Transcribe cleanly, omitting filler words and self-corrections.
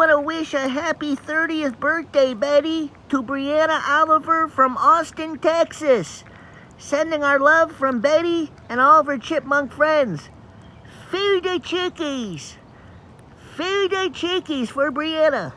want to wish a happy 30th birthday, Betty, to Briana Oliver from Austin, Texas. Sending our love from Betty and all of her chipmunk friends. Feed the chickies. Feed the chickies for Briana.